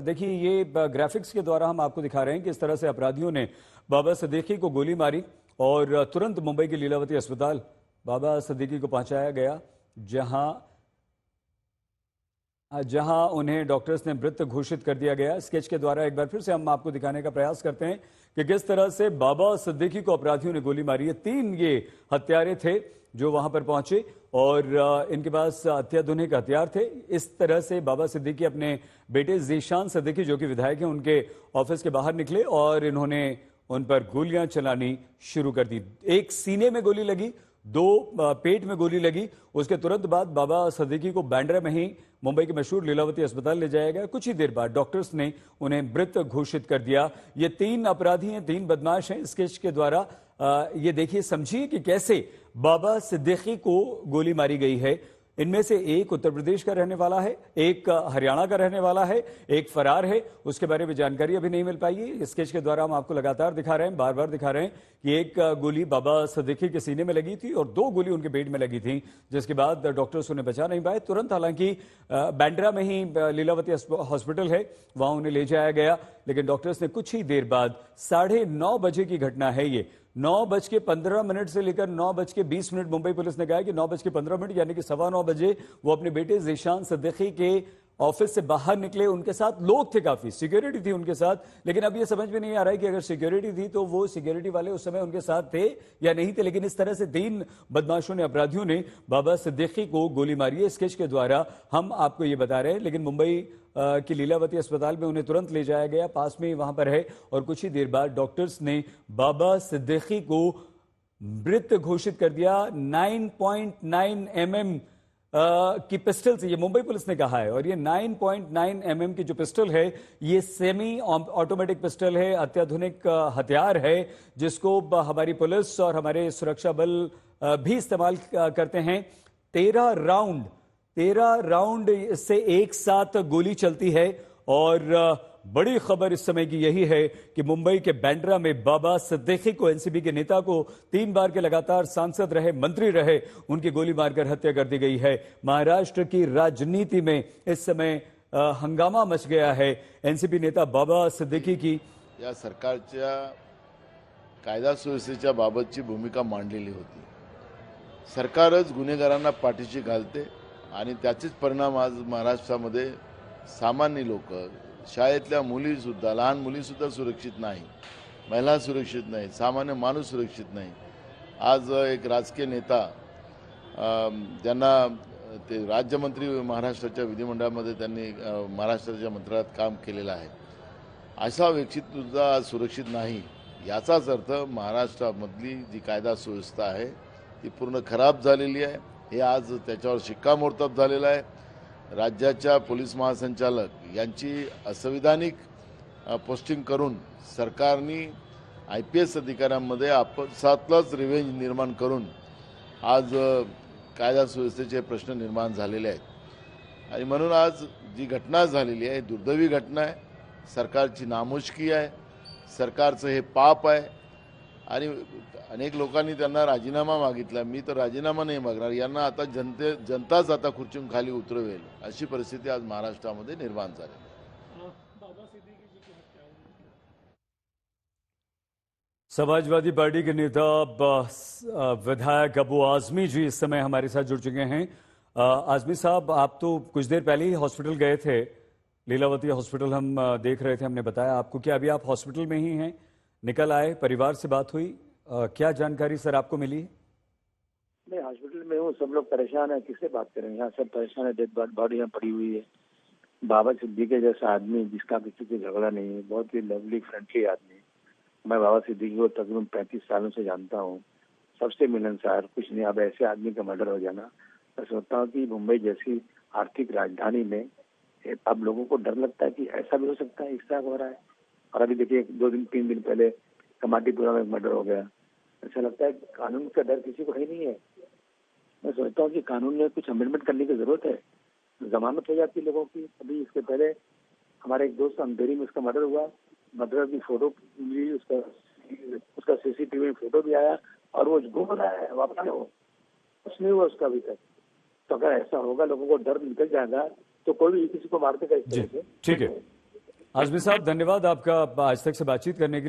देखिए ये ग्राफिक्स के द्वारा हम आपको दिखा रहे हैं कि इस तरह से अपराधियों ने बाबा सिद्दीकी को गोली मारी और तुरंत मुंबई के लीलावती अस्पताल बाबा सिद्दीकी को पहुंचाया गया, जहां उन्हें डॉक्टर्स ने मृत घोषित कर दिया गया। स्केच के द्वारा एक बार फिर से हम आपको दिखाने का प्रयास करते हैं कि किस तरह से बाबा सिद्दीकी को अपराधियों ने गोली मारी है। 3 ये हत्यारे थे जो वहां पर पहुंचे और इनके पास अत्याधुनिक हथियार थे। इस तरह से बाबा सिद्दीकी अपने बेटे जीशान सिद्दीकी जो कि विधायक हैं उनके ऑफिस के बाहर निकले और इन्होंने उन पर गोलियां चलानी शुरू कर दी। एक सीने में गोली लगी, 2 पेट में गोली लगी। उसके तुरंत बाद बाबा सिद्दीकी को बांद्रा में ही मुंबई के मशहूर लीलावती अस्पताल ले जाया गया। कुछ ही देर बाद डॉक्टर्स ने उन्हें मृत घोषित कर दिया। ये 3 अपराधी हैं, 3 बदमाश हैं। स्केच के द्वारा ये देखिए, समझिए कि कैसे बाबा सिद्दीकी को गोली मारी गई है। इनमें से एक उत्तर प्रदेश का रहने वाला है, एक हरियाणा का रहने वाला है, एक फरार है। उसके बारे में जानकारी अभी नहीं मिल पाई है। स्केच के द्वारा हम आपको लगातार दिखा रहे हैं, बार बार दिखा रहे हैं कि एक गोली बाबा सिद्दीकी के सीने में लगी थी और 2 गोली उनके पेट में लगी थी, जिसके बाद डॉक्टर्स उन्हें बचा नहीं पाए। तुरंत हालांकि बांद्रा में ही लीलावती हॉस्पिटल है, वहां उन्हें ले जाया गया, लेकिन डॉक्टर्स ने कुछ ही देर बाद 9:30 बजे की घटना है ये, 9:15 से लेकर 9:20 मुंबई पुलिस ने कहा कि 9:15 यानी कि 9:15 बजे वो अपने बेटे जीशान सिद्दीकी के ऑफिस से बाहर निकले। उनके साथ लोग थे, काफी सिक्योरिटी थी उनके साथ, लेकिन अब ये समझ में नहीं आ रहा है कि अगर सिक्योरिटी थी तो वो सिक्योरिटी वाले उस समय उनके साथ थे या नहीं थे। लेकिन इस तरह से 3 बदमाशों ने, अपराधियों ने बाबा सिद्दीकी को गोली मारी है। स्केच के द्वारा हम आपको ये बता रहे हैं, लेकिन मुंबई की लीलावती अस्पताल में उन्हें तुरंत ले जाया गया, पास में ही वहां पर है। और कुछ ही देर बाद डॉक्टर्स ने बाबा सिद्दीकी को मृत घोषित कर दिया। 9.9 mm की पिस्टल से, ये मुंबई पुलिस ने कहा है, और ये 9.9 mm की जो पिस्टल है ये सेमी ऑटोमेटिक पिस्टल है, अत्याधुनिक हथियार है, जिसको हमारी पुलिस और हमारे सुरक्षा बल भी इस्तेमाल करते हैं। 13 राउंड से एक साथ गोली चलती है। और बड़ी खबर इस समय की यही है कि मुंबई के बांद्रा में बाबा सिद्दीकी को, एनसीपी के नेता को, 3 बार के लगातार सांसद रहे, मंत्री रहे, उनकी गोली मारकर हत्या कर दी गई है। महाराष्ट्र की राजनीति में इस समय हंगामा मच गया है। एनसीपी नेता बाबा सिद्दीकी की या सरकारच्या कायदा सुव्यवस्थेच्या बाबतची भूमिका मांडलेली होती। सरकारच गुन्हेगारांना पाठीशी घालते आणि त्याचेच परिणाम आज महाराष्ट्रामध्ये सामान्य लोक, शाळेतल्या मुलीसुद्धा, लहान मुलीसुद्धा सुरक्षित नाही, महिला सुरक्षित नाही, सामान्य माणूस सुरक्षित नाही। आज एक राजकीय नेता ज्यांना ते राज्यमंत्री महाराष्ट्राच्या विधिमंडळामध्ये त्यांनी महाराष्ट्राच्या मंत्रालयात काम केलेलं आहे, अशा व्यक्तीसुद्धा आज सुरक्षित नाही। याचाच अर्थ महाराष्ट्रामधली जी कायदा सुव्यवस्था आहे ती पूर्ण खराब झालेली आहे। हे आज त्याच्यावर शिक्कामोर्तब झालेलं आहे। राज्याच्या पोलीस महासंचालक यांची असंविधानिक पोस्टिंग करून सरकारने IPS अधिकाऱ्यांमध्ये आपसातलाच रिव्हेंज निर्माण करून आज कायदा सुव्यवस्थेचे प्रश्न निर्माण झालेले आहेत। आणि म्हणून आज जी घटना झालेली आहे दुर्दैवी घटना आहे, सरकारची नामुष्की आहे, सरकारचं हे पाप आहे। आणि अनेक लोकांनी त्यांना राजीनामा मागितला। मी तर राजीनामा नाही मागणार, यांना आता जनताच आता खुर्चीतून खाली उतरवेल, अशी परिस्थिती आज महाराष्ट्रामध्ये निर्माण झाली। समाजवादी पार्टी के नेता विधायक अबू आजमी जी इस समय हमारे साथ जुड़ चुके हैं। आजमी साहब, आप तो कुछ देर पहले ही हॉस्पिटल गए थे, लीलावती हॉस्पिटल हम देख रहे थे, हमने बताया आपको कि अभी आप हॉस्पिटल में ही हैं, निकल आए, परिवार से बात हुई, क्या जानकारी सर आपको मिली? मैं हॉस्पिटल में हूँ, सब लोग परेशान है, किससे बात करें, यहाँ सब परेशान है, डेड बॉडी यहाँ पड़ी हुई है। बाबा सिद्दीकी जैसा आदमी जिसका किसी से झगड़ा नहीं है, बहुत ही लवली फ्रेंडली आदमी। मैं बाबा सिद्दीकी को तकरीबन 35 सालों से जानता हूँ, सबसे मिलनसार, कुछ नहीं। अब ऐसे आदमी का मर्डर हो जाना, मैं सोचता हूँ कि मुंबई जैसी आर्थिक राजधानी में अब लोगों को डर लगता है कि ऐसा भी हो सकता है, इस तरह हो रहा है। और अभी देखिए 2-3 दिन पहले कमाटीपुरा में मर्डर हो गया। ऐसा लगता है कानून का डर किसी को ही नहीं है। मैं सोचता हूँ कि कानून में कुछ अमेंडमेंट करने की जरूरत है, जमानत हो जाती है लोगों की। अभी इसके पहले हमारे एक दोस्त अंधेरी में उसका मर्डर हुआ, मर्डर की फोटो मिली, उसका CCTV फोटो भी आया और वो घूम रहा है, वापस कुछ नहीं हुआ उसका अभी तक। तो अगर ऐसा होगा, लोगों को डर निकल जाएगा, तो कोई भी किसी को मारते कैसे? ठीक है। आजमी साहब, धन्यवाद आपका आज तक से बातचीत करने के लिए।